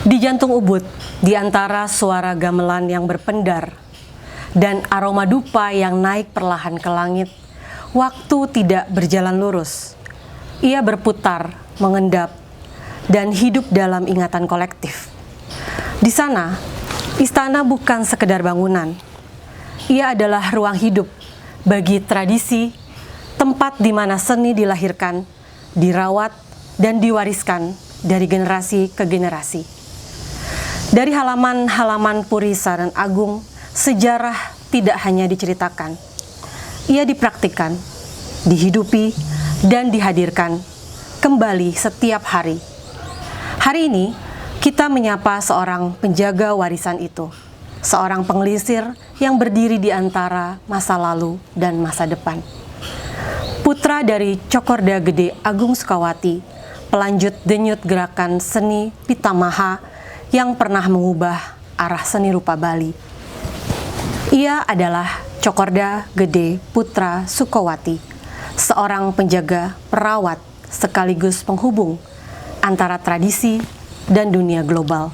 Di jantung Ubud, di antara suara gamelan yang berpendar dan aroma dupa yang naik perlahan ke langit, waktu tidak berjalan lurus. Ia berputar, mengendap, dan hidup dalam ingatan kolektif. Di sana, istana bukan sekedar bangunan. Ia adalah ruang hidup bagi tradisi, tempat di mana seni dilahirkan, dirawat, dan diwariskan dari generasi ke generasi. Dari halaman-halaman Puri Saran Agung, sejarah tidak hanya diceritakan. Ia dipraktikkan, dihidupi, dan dihadirkan kembali setiap hari. Hari ini, kita menyapa seorang penjaga warisan itu, seorang pengelisir yang berdiri di antara masa lalu dan masa depan. Putra dari Cokorda Gede Agung Sukawati, pelanjut denyut gerakan seni Pitamaha yang pernah mengubah arah seni rupa Bali. Ia adalah Cokorda Gede Putra Sukawati, seorang penjaga, perawat, sekaligus penghubung antara tradisi dan dunia global.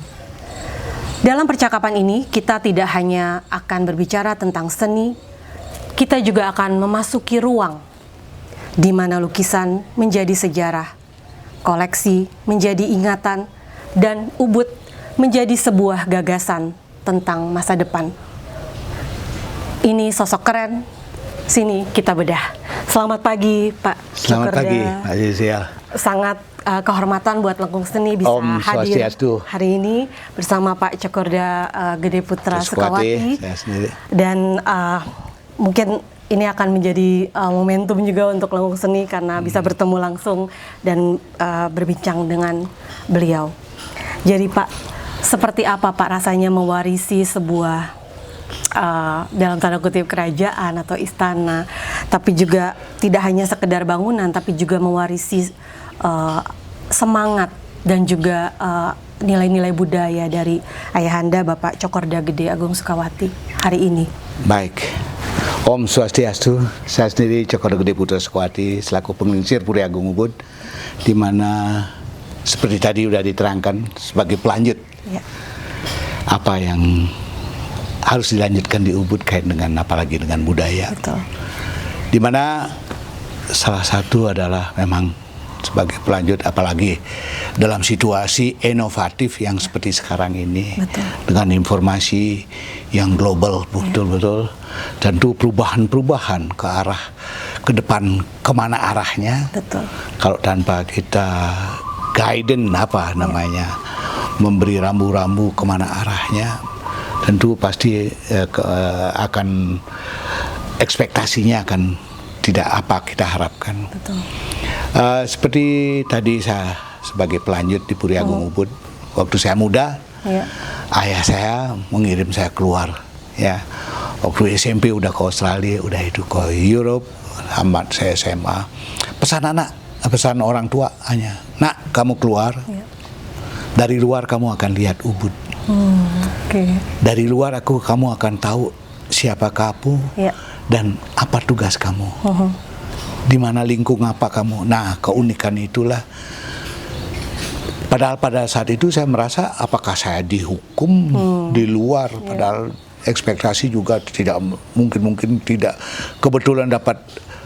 Dalam percakapan ini, kita tidak hanya akan berbicara tentang seni, kita juga akan memasuki ruang di mana lukisan menjadi sejarah, koleksi menjadi ingatan, dan Ubud menjadi sebuah gagasan tentang masa depan. Ini sosok keren, sini kita bedah. Selamat pagi, Pak Selamat Cokorda. pagi, Pak Rizal. Sangat kehormatan buat Lengkung Seni bisa Om hadir Swastiastu. hari ini bersama Pak Cokorda Gede Putra Sukawati. Saya sendiri. Dan mungkin ini akan menjadi momentum juga untuk Lengkung Seni karena bisa bertemu langsung dan berbincang dengan beliau. Jadi Pak, seperti apa Pak rasanya mewarisi sebuah dalam tanda kutip kerajaan atau istana, tapi juga tidak hanya sekedar bangunan, tapi juga mewarisi semangat dan juga nilai-nilai budaya dari ayahanda Bapak Cokorda Gede Agung Sukawati hari ini. Baik, Om Swastiastu. Saya sendiri Cokorda Gede Putra Sukawati selaku pengelisir Puri Agung Ubud, di mana seperti tadi sudah diterangkan sebagai pelanjut Ya. apa yang harus dilanjutkan di Ubud kait dengan apalagi dengan budaya. Betul. Di mana salah satu adalah memang sebagai pelanjut apalagi dalam situasi inovatif yang seperti sekarang ini. Betul. Dengan informasi yang global betul-betul, tentu perubahan-perubahan ke arah ke depan kemana arahnya. Betul. Kalau tanpa kita guidance namanya memberi rambu-rambu kemana arahnya, tentu pasti akan ekspektasinya akan tidak apa kita harapkan. Betul. Seperti tadi saya sebagai pelanjut di Puri Agung Ubud, waktu saya muda, Ya. ayah saya mengirim saya keluar. Ya, waktu SMP udah ke Australia, udah itu ke Europe, tamat saya SMA. Pesan orang tua hanya, nak kamu keluar, Ya. dari luar kamu akan lihat Ubud. Oke. Dari luar kamu akan tahu siapa kamu Ya. dan apa tugas kamu. Di mana lingkung apa kamu. Nah, keunikan itulah. Padahal pada saat itu saya merasa apakah saya dihukum di luar, padahal ekspektasi juga tidak mungkin tidak kebetulan dapat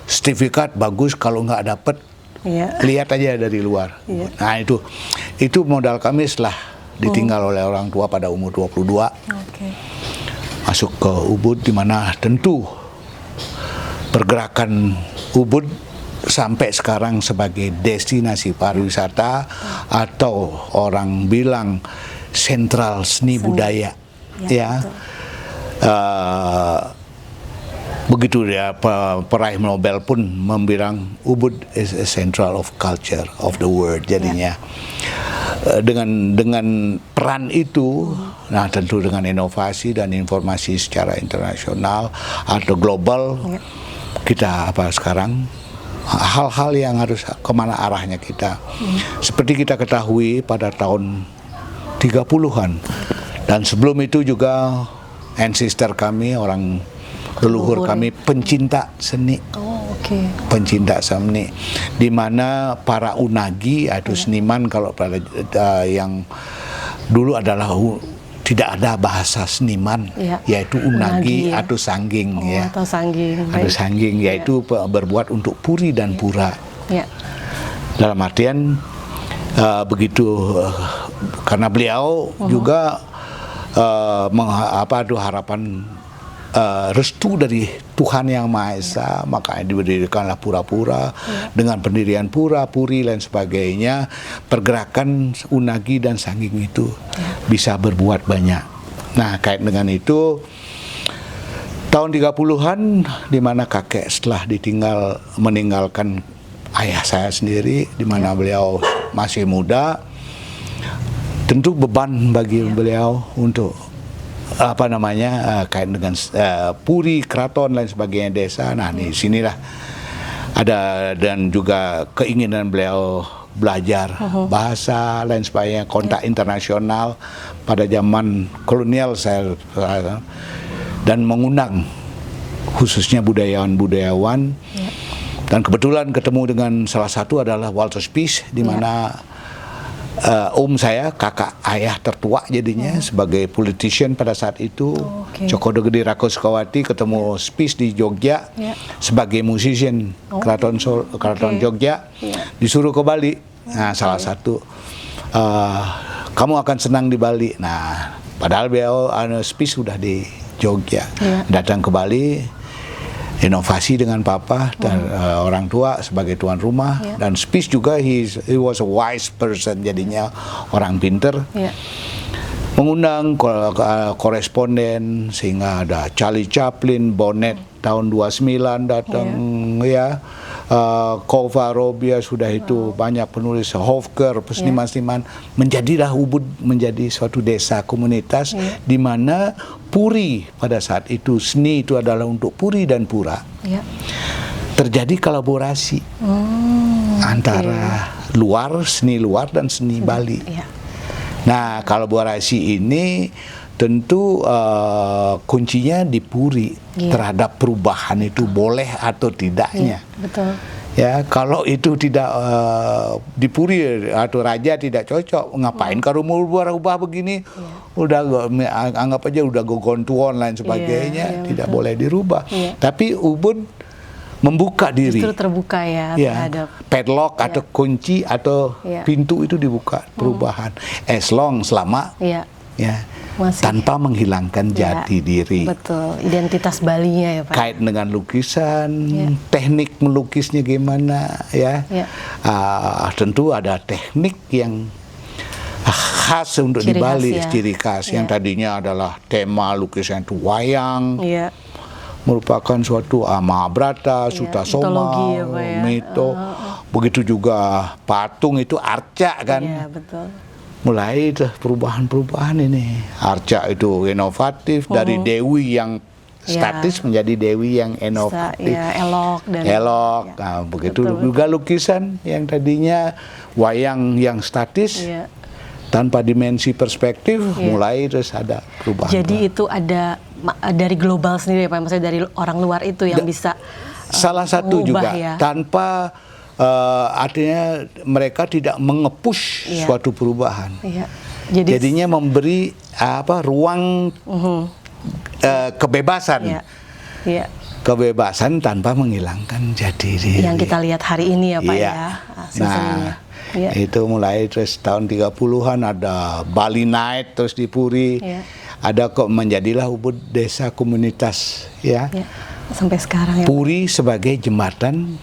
sertifikat bagus, kalau nggak dapat lihat aja dari luar. Nah, itu modal kami setelah ditinggal oleh orang tua pada umur 22. Masuk ke Ubud, di mana tentu pergerakan Ubud sampai sekarang sebagai destinasi pariwisata atau orang bilang sentral seni budaya. Ya. Begitu ya, peraih Nobel pun membilang Ubud is a central of culture of the world jadinya. Dengan peran itu, nah tentu dengan inovasi dan informasi secara internasional atau global, kita sekarang hal-hal yang harus kemana arahnya kita. Seperti kita ketahui pada tahun 30-an dan sebelum itu juga ancestor kami, orang leluhur kami pencinta seni. Pencinta seni, di mana para unagi atau seniman kalau pada yang dulu adalah tidak ada bahasa seniman, yaitu unagi atau sangging, atau sangging, atau sangging, yaitu berbuat untuk puri dan pura. Dalam artian begitu, karena beliau juga harapan restu dari Tuhan Yang Maha Esa, makanya didirikanlah pura-pura dengan pendirian pura, puri dan sebagainya. Pergerakan unagi dan sangging itu bisa berbuat banyak. Nah, kait dengan itu tahun 30-an di mana kakek setelah meninggalkan ayah saya sendiri, di mana beliau masih muda, tentu beban bagi beliau untuk kait dengan puri, keraton lain sebagainya, desa. Nah, di sinilah ada, dan juga keinginan beliau belajar bahasa lain sebagainya, kontak internasional pada zaman kolonial saya, dan mengundang khususnya budayawan-budayawan. Dan kebetulan ketemu dengan salah satu adalah Walter Spies, di mana saya, kakak ayah tertua jadinya, sebagai politician pada saat itu. Cokodo Gede Rakosukawati ketemu Spies di Jogja sebagai musician keraton Jogja, disuruh ke Bali. Nah, salah satu, kamu akan senang di Bali. Nah, padahal beliau Spies sudah di Jogja, datang ke Bali, inovasi dengan papa dan orang tua sebagai tuan rumah, dan Spies juga he was a wise person, jadinya orang pinter, mengundang koresponden, sehingga ada Charlie Chaplin, Bonnet tahun 29 datang, Kova Robia sudah itu, banyak penulis, Hofker, seniman-seniman. Menjadilah Ubud menjadi suatu desa komunitas di mana puri pada saat itu, seni itu adalah untuk puri dan pura. Terjadi kolaborasi antara seni luar dan seni Bali. Nah, kolaborasi ini tentu kuncinya di puri, terhadap perubahan itu boleh atau tidaknya. Betul. Ya, kalau itu tidak dipuri atau raja tidak cocok, ngapain kalau mau ubah begini? Udah anggap aja udah gogontuan lain sebagainya, tidak boleh dirubah. Tapi Ubud membuka diri. Justru terbuka terhadap padlock atau kunci atau pintu itu dibuka perubahan. Selama masih tanpa menghilangkan jati diri. Betul, identitas Balinya ya Pak. Kait dengan lukisan, teknik melukisnya gimana tentu ada teknik yang khas untuk di Bali, ciri khas yang tadinya adalah tema lukisan itu wayang, merupakan suatu Mahabharata, Sutasoma, mito. Begitu juga patung itu arca kan. Betul. Mulai perubahan-perubahan ini. Arca itu inovatif, dari dewi yang statis menjadi dewi yang inovatif. Elok. Nah, begitu juga lukisan yang tadinya wayang yang statis, tanpa dimensi perspektif, mulai terus ada perubahan. Jadi itu ada dari global sendiri ya Pak, maksudnya dari orang luar itu yang bisa salah satu juga tanpa artinya mereka tidak mengepush suatu perubahan. Jadinya memberi ruang kebebasan. Kebebasan tanpa menghilangkan jati diri. Yang kita lihat hari ini ya Pak Nah, itu mulai terus tahun 30-an ada Bali Night terus di Puri. Ada menjadilah Ubud desa komunitas sampai sekarang Puri sebagai jembatan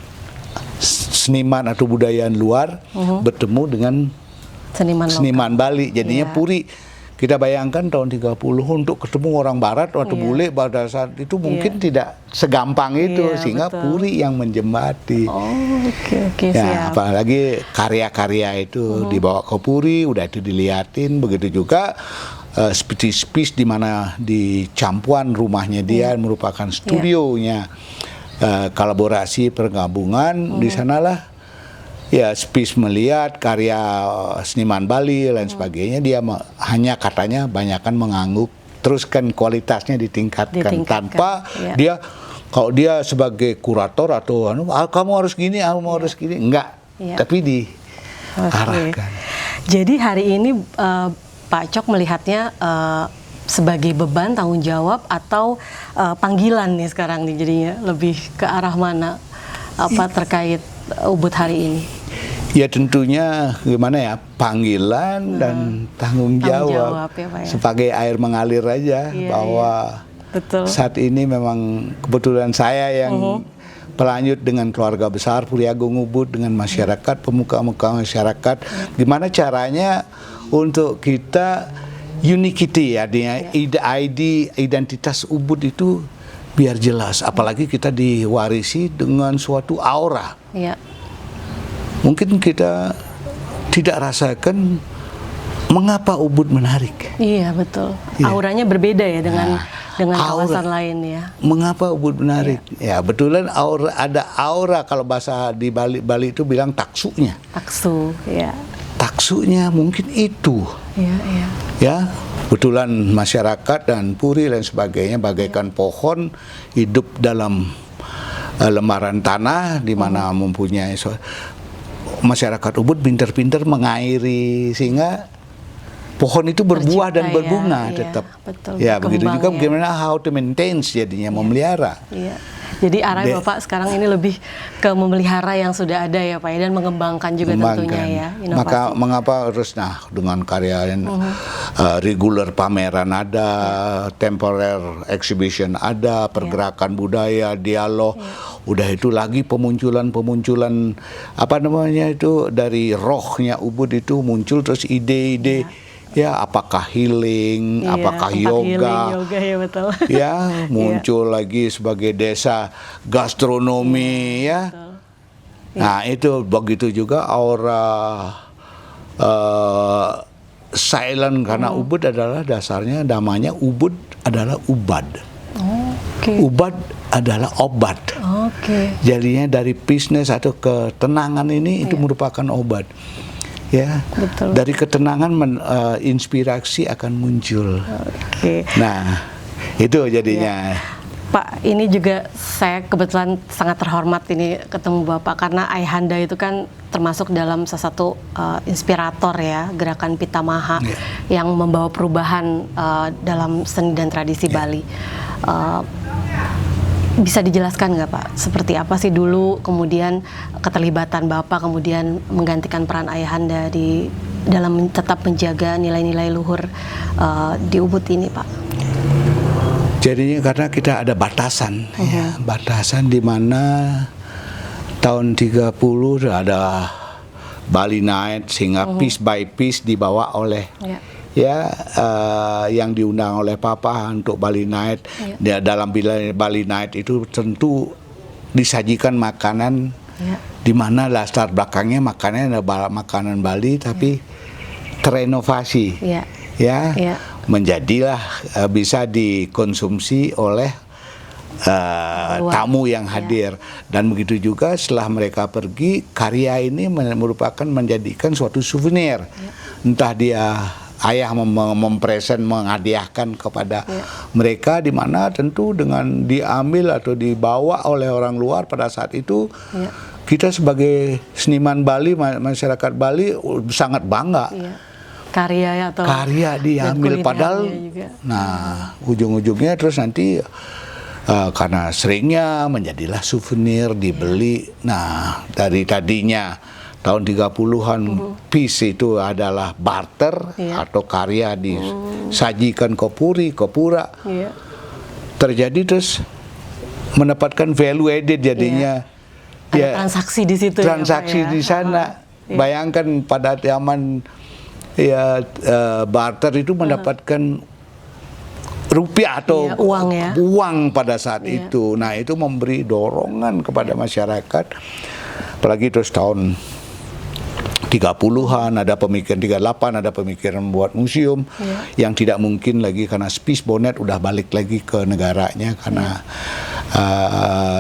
seniman atau budaya luar bertemu dengan seniman Bali. Jadinya Puri, kita bayangkan tahun 30 untuk ketemu orang barat atau bule pada saat itu mungkin tidak segampang itu, sehingga Puri yang menjembati. Apalagi karya-karya itu dibawa ke Puri, udah itu diliatin. Begitu juga seperti Spies di mana di Campuan rumahnya dia merupakan studionya. Kolaborasi pergabungan di sanalah Spies melihat karya seniman Bali lain sebagainya, dia hanya katanya banyakkan mengangguk, teruskan kualitasnya ditingkatkan. Tanpa dia, kalau dia sebagai kurator atau kamu harus gini, kamu harus gini, enggak, tapi diarahkan. Jadi hari ini Pak Cok melihatnya sebagai beban, tanggung jawab, atau panggilan nih sekarang nih jadinya lebih ke arah mana terkait Ubud hari ini? Ya tentunya gimana ya, panggilan dan tanggung jawab ya, Pak, ya. Sebagai air mengalir aja, bahwa betul. Saat ini memang kebetulan saya yang pelanjut dengan keluarga besar Puri Agung Ubud, dengan masyarakat, pemuka-pemuka masyarakat, gimana caranya untuk kita unikity, artinya identitas Ubud itu biar jelas, apalagi kita diwarisi dengan suatu aura. Mungkin kita tidak rasakan mengapa Ubud menarik. Iya, betul. Auranya berbeda ya dengan kawasan lain ya. Mengapa Ubud menarik? Ya, betulan ada aura, kalau bahasa di Bali itu bilang taksunya. Taksu, ya. Taksunya mungkin itu. Ya, betulan masyarakat dan puri dan sebagainya bagaikan pohon hidup dalam lembaran tanah, di mana mempunyai masyarakat Ubud pintar-pintar mengairi sehingga pohon itu berbuah dan berbunga tetap. Betul, ya, begitu juga bagaimana how to maintain, jadinya memelihara. Jadi arahnya Bapak sekarang ini lebih ke memelihara yang sudah ada ya Pak, dan mengembangkan juga tentunya ya. Inovasi. Maka mengapa harus dengan karya regular pameran ada, temporary exhibition ada, pergerakan budaya, dialog. Udah itu lagi pemunculan apa namanya itu dari rohnya Ubud itu muncul terus ide-ide. Ya, apakah healing, apakah yoga, ya, betul. Ya, muncul lagi sebagai desa gastronomi, ya. Nah, itu begitu juga aura silent, karena Ubud adalah dasarnya, namanya Ubud adalah ubad. Ubad adalah obat. Jadinya dari peaceness atau ketenangan ini itu merupakan obat. Ya, betul. Dari ketenangan inspirasi akan muncul. Nah, itu jadinya. Pak, ini juga saya kebetulan sangat terhormat ini ketemu Bapak, karena Ayahanda itu kan termasuk dalam salah satu inspirator ya gerakan Pitamaha yang membawa perubahan dalam seni dan tradisi Bali. Bisa dijelaskan nggak Pak, seperti apa sih dulu kemudian keterlibatan Bapak kemudian menggantikan peran Ayahanda di dalam tetap menjaga nilai-nilai luhur di Ubud ini Pak? Jadinya karena kita ada batasan, ya, batasan di mana tahun 30 ada Bali Night, sehingga piece by piece dibawa oleh yang diundang oleh Papa untuk Bali Night. Dalam Bali Night itu tentu disajikan makanan di mana latar belakangnya makanan Bali tapi terenovasi, menjadilah bisa dikonsumsi oleh tamu yang hadir. Dan begitu juga setelah mereka pergi, karya ini merupakan menjadikan suatu souvenir. Entah dia ayah mempresent, menghadiahkan kepada mereka, di mana tentu dengan diambil atau dibawa oleh orang luar pada saat itu, kita sebagai seniman Bali, masyarakat Bali sangat bangga. Karya diambil, padahal nah ujung-ujungnya terus nanti karena seringnya menjadilah souvenir dibeli. Nah, dari tadinya tahun 30-an piece itu adalah barter atau karya disajikan ke puri, ke pura. Terjadi terus mendapatkan value added, jadinya ada transaksi di situ. Transaksi di sana. Bayangkan pada zaman barter itu mendapatkan rupiah atau uang pada saat itu. Nah, itu memberi dorongan kepada masyarakat. Apalagi terus tahun 30-an ada pemikiran, 38 ada pemikiran membuat museum yang tidak mungkin lagi karena Spies Bonnet udah balik lagi ke negaranya karena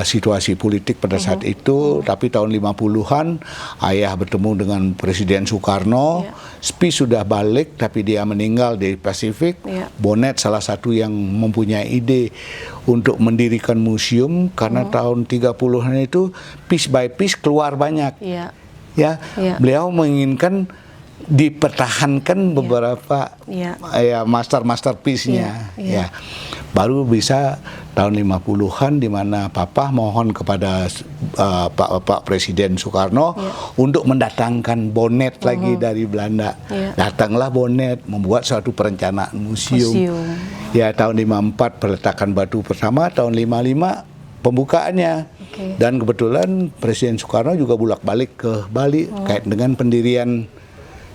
situasi politik pada saat itu. Tapi tahun 50-an ayah bertemu dengan Presiden Soekarno, Spies sudah balik tapi dia meninggal di Pasifik. Bonnet salah satu yang mempunyai ide untuk mendirikan museum karena tahun 30-an itu piece by piece keluar banyak. Beliau menginginkan dipertahankan beberapa ya masterpiece-nya ya. Baru bisa tahun 50-an di mana Papa mohon kepada Pak Presiden Soekarno untuk mendatangkan Bonnet lagi dari Belanda. Datanglah Bonnet membuat suatu perencanaan museum. Ya, tahun 54 peletakan batu pertama, tahun 55 pembukaannya. Dan kebetulan Presiden Soekarno juga bolak-balik ke Bali kait dengan pendirian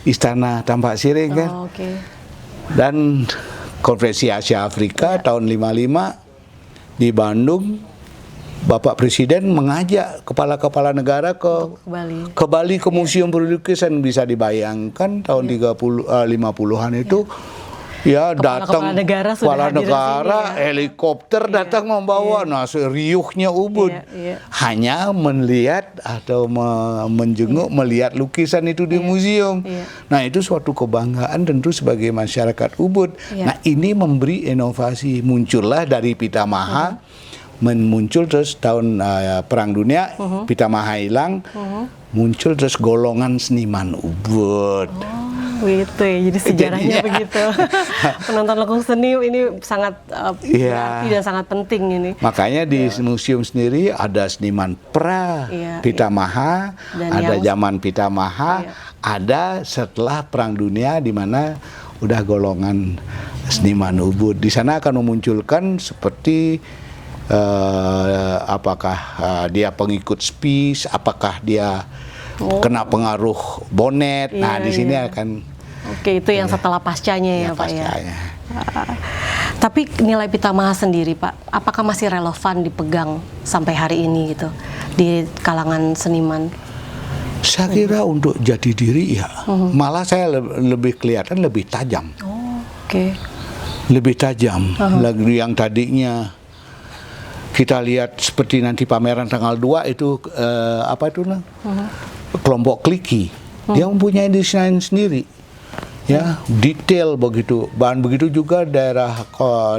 Istana Tampak Siring kan. Dan Konferensi Asia Afrika tahun 55 di Bandung, Bapak Presiden mengajak kepala-kepala negara ke Bali ke Museum Perlukisan. Bisa dibayangkan tahun 50-an itu ya datang kepala negara helikopter datang membawa riuhnya Ubud hanya melihat atau menjenguk melihat lukisan itu di museum. Nah, itu suatu kebanggaan tentu sebagai masyarakat Ubud. Nah, ini memberi inovasi, muncullah dari Pitamaha, muncul terus tahun Perang Dunia, Pitamaha hilang, muncul terus golongan seniman Ubud. Begitu ya, jadi sejarahnya begitu. Penonton lekung seni ini sangat berarti dan sangat penting ini. Makanya di museum sendiri ada seniman Pitamaha, ada zaman Pitamaha, ada setelah Perang Dunia di mana udah golongan seniman Ubud. Di sana akan memunculkan seperti apakah dia pengikut Spies, apakah dia kena pengaruh Bonnet. Nah, di sini akan itu yang setelah pascanya ya Pak ya. Tapi nilai Pitamaha sendiri Pak, apakah masih relevan dipegang sampai hari ini gitu di kalangan seniman? Saya kira untuk jati diri ya, malah saya lebih kelihatan lebih tajam. Lebih tajam. Lagi yang tadinya kita lihat seperti nanti pameran tanggal 2 itu kelompok Kliki. Dia mempunyai desain sendiri. Ya, detail begitu. Bahan begitu juga daerah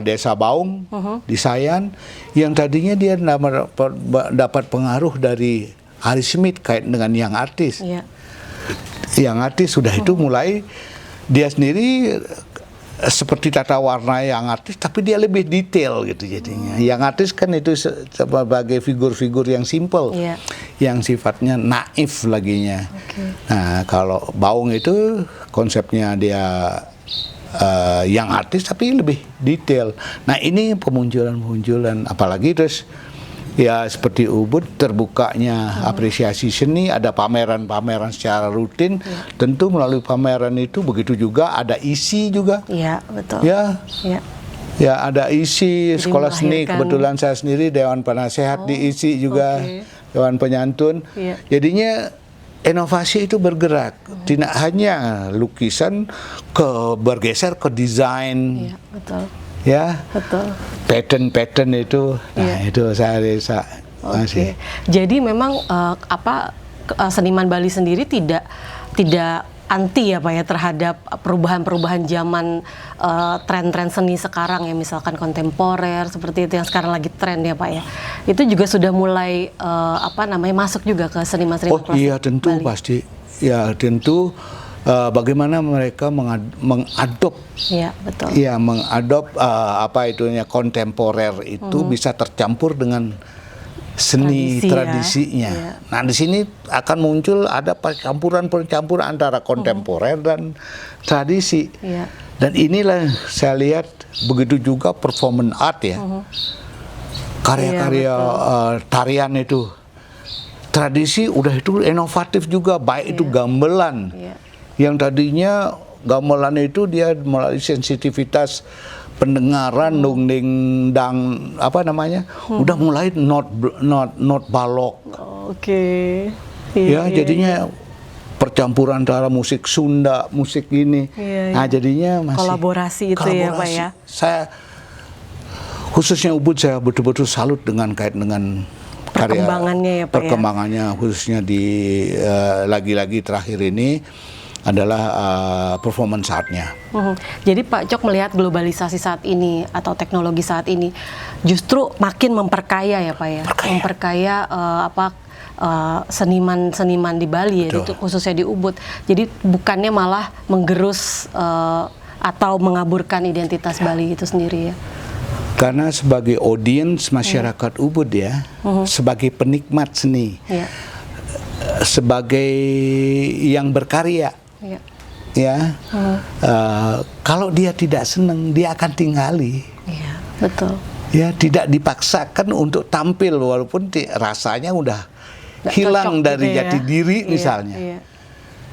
Desa Baung di Sayan yang tadinya dia dapat pengaruh dari Ari Smith kait dengan Young Artist. Young Artist sudah itu mulai dia sendiri seperti tata warna Young Artist, tapi dia lebih detail gitu jadinya. Young Artist kan itu sebagai figur-figur yang simple, yang sifatnya naif laginya. Nah, kalau Baung itu konsepnya dia Young Artist tapi lebih detail. Nah, ini kemunculan, apalagi terus ya seperti Ubud terbukanya apresiasi seni, ada pameran-pameran secara rutin. Tentu melalui pameran itu begitu juga ada isi juga. Iya, betul. Ya ada isi. Jadi sekolah seni, kebetulan saya sendiri Dewan Penasehat di isi juga, Dewan Penyantun. Jadinya inovasi itu bergerak, tidak hanya lukisan bergeser ke desain. Iya, betul. Ya, betul. Pattern itu, nah itu saya masih. Jadi memang seniman Bali sendiri tidak anti ya Pak ya terhadap perubahan-perubahan zaman, tren-tren seni sekarang ya, misalkan kontemporer seperti itu yang sekarang lagi tren ya Pak ya. Itu juga sudah mulai masuk juga ke seniman-seniman klasik. Iya tentu Bali. Pasti. Ya tentu. Bagaimana mereka mengadop, kontemporer itu bisa tercampur dengan seni tradisinya. Nah, di sini akan muncul ada percampuran antara kontemporer dan tradisi. Dan inilah saya lihat begitu juga performance art ya, karya-karya tarian itu. Tradisi udah itu inovatif juga, baik itu gamelan. Yang tadinya gamelan itu dia melalui sensitivitas pendengaran dongeng dang udah mulai not balok. Jadinya percampuran antara musik Sunda, musik ini. Nah, jadinya masih kolaborasi itu ya Pak ya. Saya khususnya Ubud saya betul-betul salut dengan kait dengan perkembangannya ya Pak perkembangannya khususnya di lagi-lagi terakhir ini adalah performance artnya. Jadi Pak Cok melihat globalisasi saat ini atau teknologi saat ini justru makin memperkaya ya Pak ya, memperkaya seniman-seniman di Bali ya, khususnya di Ubud. Jadi bukannya malah menggerus atau mengaburkan identitas Bali itu sendiri ya. Karena sebagai audiens masyarakat Ubud ya, sebagai penikmat seni, sebagai yang berkarya, ya, kalau dia tidak senang, dia akan tinggali. Iya, betul. Ya, tidak dipaksakan untuk tampil walaupun rasanya udah hilang dari gitu jati diri misalnya.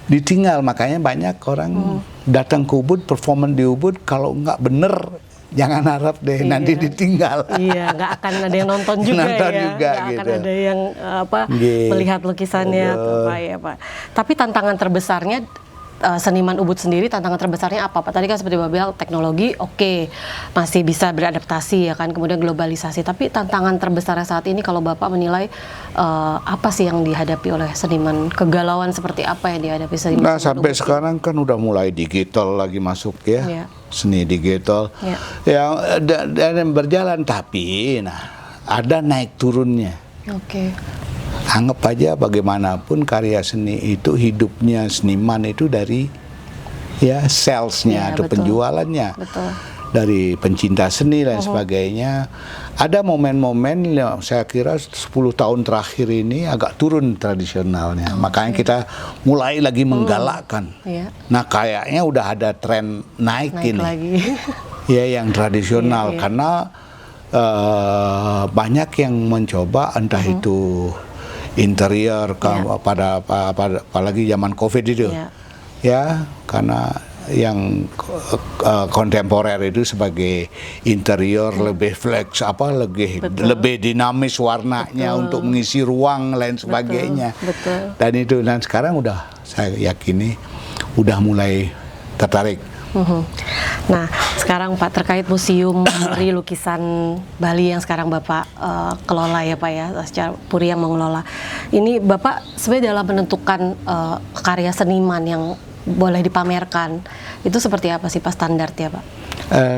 Ditinggal, makanya banyak orang datang ke Ubud, performan di Ubud, kalau nggak bener jangan harap deh nanti ditinggal. Iya, nggak akan ada yang nonton juga nonton ya. Juga, nggak gitu. akan ada yang melihat lukisannya atau apa ya Pak. Tapi tantangan terbesarnya seniman Ubud sendiri, tantangan terbesarnya apa Pak? Tadi kan seperti Bapak bilang teknologi oke, masih bisa beradaptasi ya kan, kemudian globalisasi. Tapi tantangan terbesarnya saat ini kalau Bapak menilai apa sih yang dihadapi oleh seniman? Kegalauan seperti apa yang dihadapi seniman? Nah sampai Ubud sekarang kan udah mulai digital lagi masuk ya, seni digital yang berjalan, tapi ada naik turunnya. Anggap aja bagaimanapun karya seni itu, hidupnya seniman itu dari salesnya atau penjualannya, dari pencinta seni dan sebagainya. Ada momen-momen saya kira 10 tahun terakhir ini agak turun tradisionalnya, makanya kita mulai lagi menggalakkan. Nah kayaknya udah ada tren naik ini lagi. Ya yang tradisional karena banyak yang mencoba, entah itu interior apalagi zaman COVID itu ya, karena yang kontemporer itu sebagai interior lebih flex lebih dinamis warnanya untuk mengisi ruang lain sebagainya. Dan sekarang udah saya yakini udah mulai tertarik. Nah, sekarang Pak terkait Museum Puri Lukisan Bali yang sekarang Bapak kelola ya Pak ya, secara Puri yang mengelola. Ini Bapak sebenarnya dalam menentukan karya seniman yang boleh dipamerkan, itu seperti apa sih Pak standarnya Pak?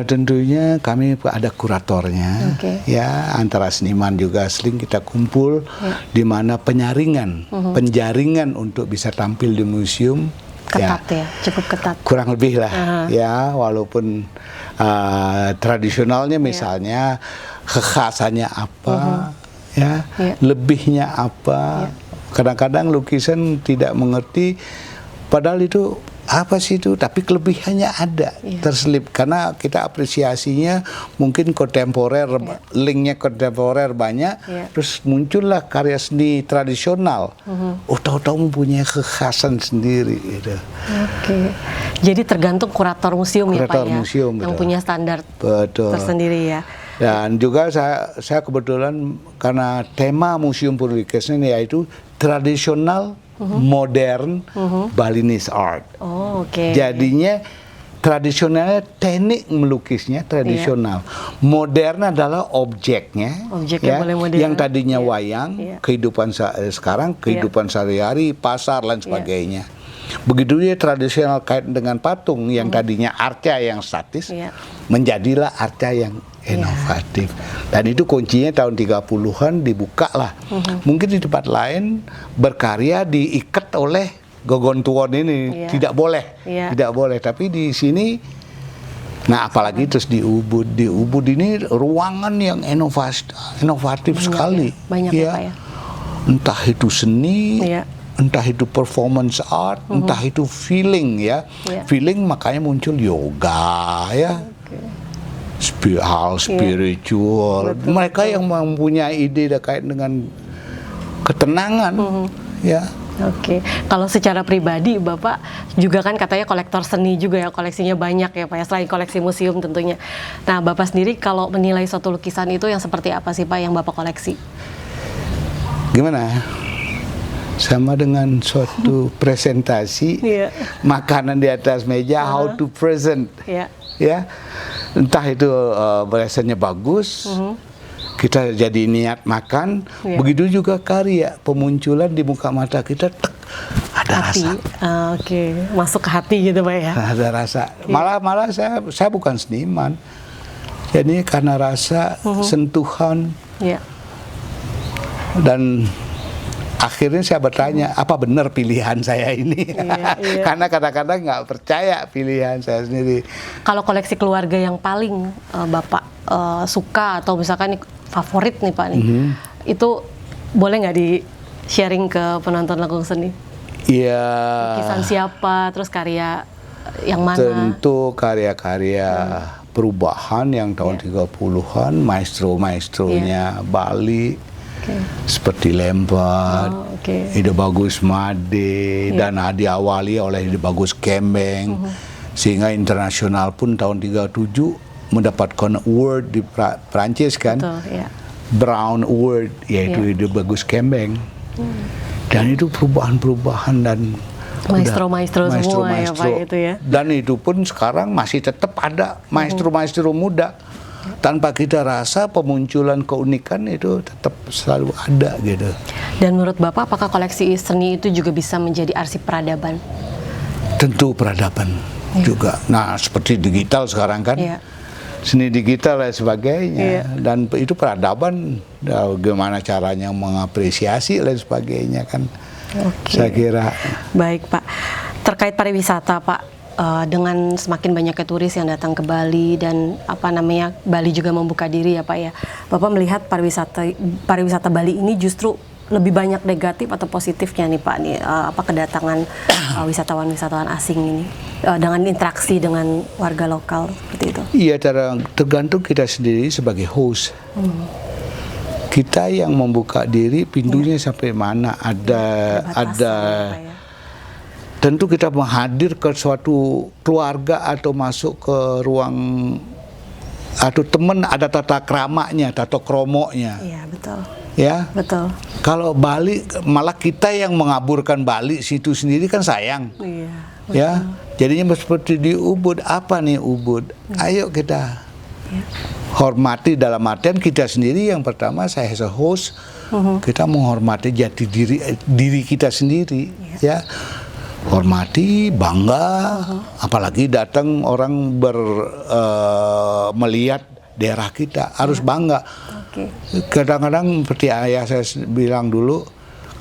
Tentunya kami ada kuratornya, ya antara seniman juga sering kita kumpul, di mana penyaringan, penjaringan untuk bisa tampil di museum. Ketat ya, cukup ketat. Kurang lebih lah, ya walaupun tradisionalnya misalnya kekhasannya apa, lebihnya apa. Kadang-kadang lukisan tidak mengerti, padahal itu apa sih itu, tapi kelebihannya ada terselip karena kita apresiasinya mungkin kontemporer, linknya kontemporer banyak, terus muncullah karya seni tradisional, tahu-tahu mempunyai kekhasan sendiri gitu. Jadi tergantung kurator museum ya Pak ya, museum, yang punya standar tersendiri ya. Dan juga saya kebetulan karena tema Museum Puri Lukisan yaitu tradisional, modern, Balinese art. Jadinya tradisionalnya teknik melukisnya tradisional, modern adalah objeknya, yang tadinya wayang, kehidupan sekarang, kehidupan sehari-hari, pasar dan sebagainya. Begitu dia tradisional kait dengan patung yang tadinya arca yang statis, menjadilah arca yang inovatif. Dan itu kuncinya tahun 30-an dibuka lah. Mungkin di tempat lain berkarya diikat oleh gogontuon ini, tidak boleh, tidak boleh. Tapi di sini, nah apalagi terus di Ubud ini ruangan yang inovatif sekali. Banyak ya Pak ya. Entah itu seni, entah itu performance art, entah itu feeling feeling, makanya muncul yoga hal spiritual. Mereka yang mempunyai ide terkait dengan ketenangan Kalau secara pribadi Bapak juga kan katanya kolektor seni juga ya, koleksinya banyak ya Pak ya, selain koleksi museum tentunya. Nah Bapak sendiri kalau menilai suatu lukisan itu yang seperti apa sih Pak yang Bapak koleksi? Gimana? Sama dengan suatu presentasi, makanan di atas meja, how to present, entah itu rasanya bagus, kita jadi niat makan, begitu juga karya, pemunculan di muka mata kita, ada rasa, masuk ke hati gitu Pak ya. Ada rasa, malah saya bukan seniman, jadi karena rasa sentuhan dan akhirnya saya bertanya, apa benar pilihan saya ini? Iya. Karena kadang-kadang nggak percaya pilihan saya sendiri. Kalau koleksi keluarga yang paling Bapak suka atau misalkan favorit nih Pak nih, itu boleh nggak di-sharing ke penonton Langkung Seni? Iya. Lukisan siapa, terus karya yang mana? Tentu karya-karya perubahan yang tahun 30-an, maestro-maestronya Bali. Seperti Lempert, Ide Bagus Made, dan diawali oleh Ide Bagus Kembeng, sehingga internasional pun tahun 37 mendapatkan award di Prancis kan, Betul, Brown Award, yaitu Ide Bagus Kembeng, dan itu perubahan-perubahan dan maestro-maestro semua ya Pak itu ya. Dan itu pun sekarang masih tetap ada maestro-maestro muda. Tanpa kita rasa pemunculan keunikan itu tetap selalu ada gitu. Dan menurut Bapak, apakah koleksi seni itu juga bisa menjadi arsip peradaban? Tentu peradaban juga. Nah, seperti digital sekarang kan, seni digital dan sebagainya. Dan itu peradaban, bagaimana caranya mengapresiasi dan sebagainya kan. Saya kira. Baik Pak, terkait pariwisata Pak, dengan semakin banyaknya turis yang datang ke Bali dan Bali juga membuka diri ya Pak ya. Bapak melihat pariwisata Bali ini justru lebih banyak negatif atau positifnya nih Pak nih kedatangan wisatawan-wisatawan asing ini dengan interaksi dengan warga lokal seperti itu. Iya, tergantung kita sendiri sebagai host. Kita yang membuka diri, pintunya sampai mana ada. Tentu kita menghadir ke suatu keluarga atau masuk ke ruang atau teman, ada tata kramanya, tata kromoknya. Iya, betul. Ya, betul. Kalau Bali malah kita yang mengaburkan Bali situ sendiri kan sayang. Iya. Betul. Ya, jadinya seperti di Ubud. Apa nih Ubud? Ayo kita hormati, dalam artian kita sendiri yang pertama, saya as a host, kita menghormati jati diri kita sendiri. Ya. Hormati, bangga, apalagi datang orang melihat daerah kita, harus bangga. Kadang-kadang seperti ayah saya bilang dulu,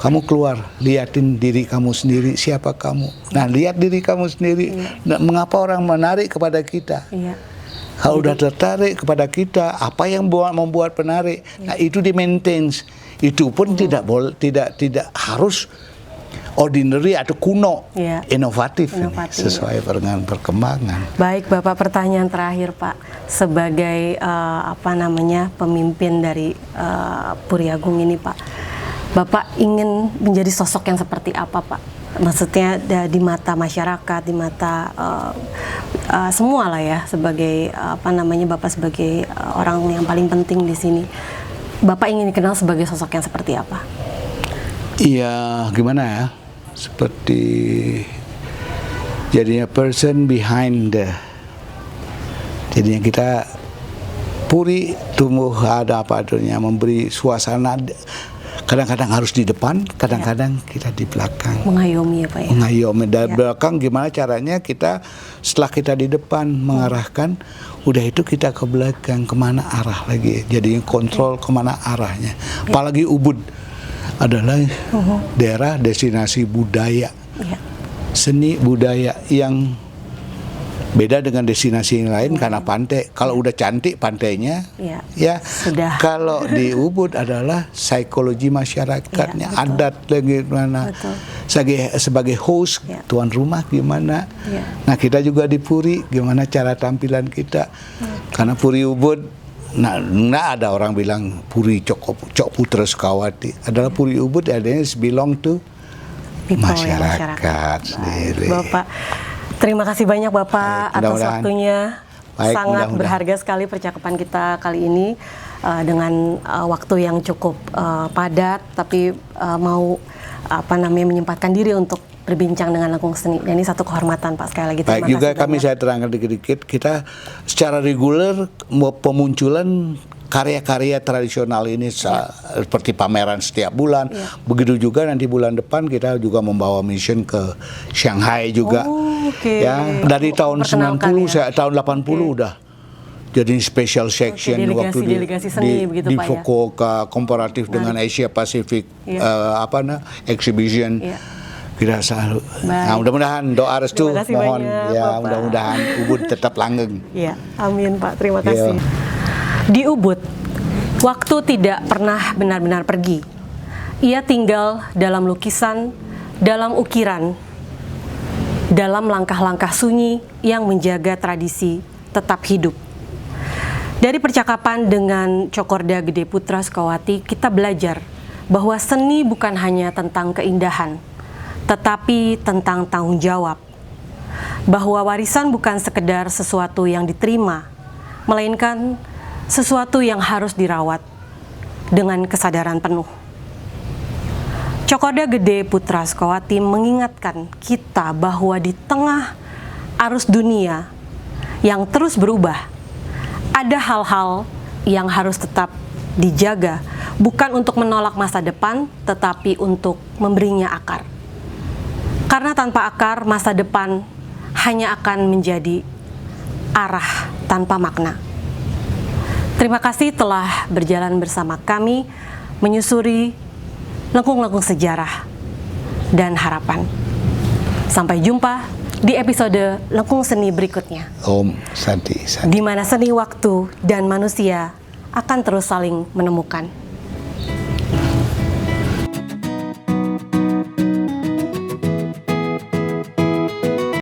kamu keluar, lihatin diri kamu sendiri, siapa kamu. Nah, lihat diri kamu sendiri. Nah, mengapa orang menarik kepada kita? Kalau udah tertarik kepada kita, apa yang membuat penarik? Nah, itu di-maintain. Itu pun tidak harus ordinary atau kuno, inovatif sesuai dengan perkembangan. Baik Bapak, pertanyaan terakhir Pak, sebagai pemimpin dari Puri Agung ini Pak, Bapak ingin menjadi sosok yang seperti apa Pak? Maksudnya di mata masyarakat, di mata semua lah ya, sebagai Bapak sebagai orang yang paling penting di sini, Bapak ingin dikenal sebagai sosok yang seperti apa? Iya, gimana ya? Seperti jadinya person behind jadinya kita Puri tumbuh ada apa adanya, memberi suasana. Kadang-kadang harus di depan, kadang-kadang kita di belakang. Mengayomi ya Pak ya? Mengayomi. Dari belakang gimana caranya kita, setelah kita di depan mengarahkan, udah itu kita ke belakang, kemana arah lagi. Jadinya kontrol kemana arahnya. Apalagi Ubud adalah daerah destinasi budaya, seni budaya yang beda dengan destinasi yang lain karena pantai. Kalau udah cantik pantainya, sudah. Kalau di Ubud adalah psikologi masyarakatnya, adat lagi gimana. Sebagai host, tuan rumah gimana. Nah, kita juga di Puri, gimana cara tampilan kita. Karena Puri Ubud, nggak ada orang bilang Puri Cok Putra Sukawati. Adalah Puri Ubud adanya belong to masyarakat sendiri. Bapak, terima kasih banyak Bapak atas waktunya. Sangat berharga sekali percakapan kita kali ini dengan waktu yang cukup padat, tapi mau menyempatkan diri untuk berbincang dengan Langkung Seni. Dan ini satu kehormatan Pak, sekali lagi terima kasih. Juga kami saya terangkan dikit-dikit, kita secara reguler pemunculan karya-karya tradisional ini seperti pameran setiap bulan. Begitu juga nanti bulan depan kita juga membawa mission ke Shanghai juga. Ya, dari tahun 90 tahun 80 udah jadi special section waktu delegasi seni begitu di Pak, ya? Fukuoka komparatif dengan Asia Pacific exhibition. Kita selalu. Nah, mudah-mudahan doa restu mohon banyak, ya, Bapak. mudah-mudahan Ubud tetap langgeng. Ya, amin Pak. Terima kasih. Di Ubud, waktu tidak pernah benar-benar pergi. Ia tinggal dalam lukisan, dalam ukiran, dalam langkah-langkah sunyi yang menjaga tradisi tetap hidup. Dari percakapan dengan Cokorda Gede Putra Sukawati, kita belajar bahwa seni bukan hanya tentang keindahan, tetapi tentang tanggung jawab. Bahwa warisan bukan sekedar sesuatu yang diterima, melainkan sesuatu yang harus dirawat dengan kesadaran penuh. Cokorda Gede Putra Sukawati mengingatkan kita bahwa di tengah arus dunia yang terus berubah, ada hal-hal yang harus tetap dijaga, bukan untuk menolak masa depan, tetapi untuk memberinya akar. Karena tanpa akar, masa depan hanya akan menjadi arah tanpa makna. Terima kasih telah berjalan bersama kami, menyusuri lengkung-lengkung sejarah dan harapan. Sampai jumpa di episode Lengkung Seni berikutnya. Om Santi. Di mana seni, waktu, dan manusia akan terus saling menemukan.